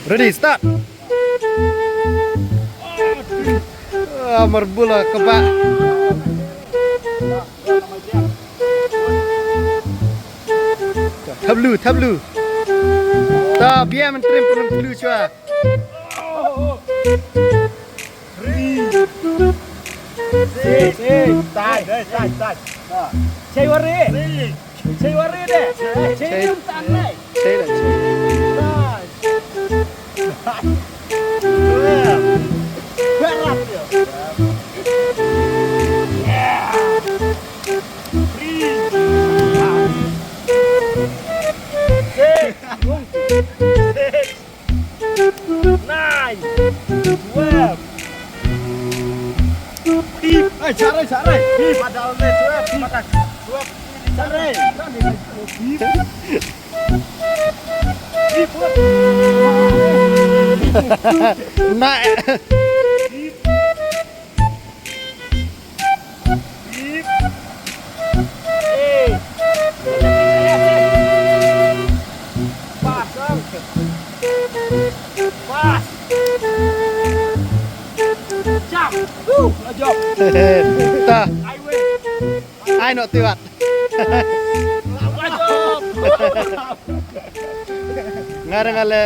Ready, start. Merbola kebak. Tablu. Ta biar menteri perlu dulu cua. Tay. Chơi wari deh. Chơi tan này. Saya dah. Berat ya. Nine. 12. Carai. Padahal nih 12 makan. 12. Carai. Nak. Pas. Jump. Jump. Ta, I win. I not tiwat. Jump. Ngarang ale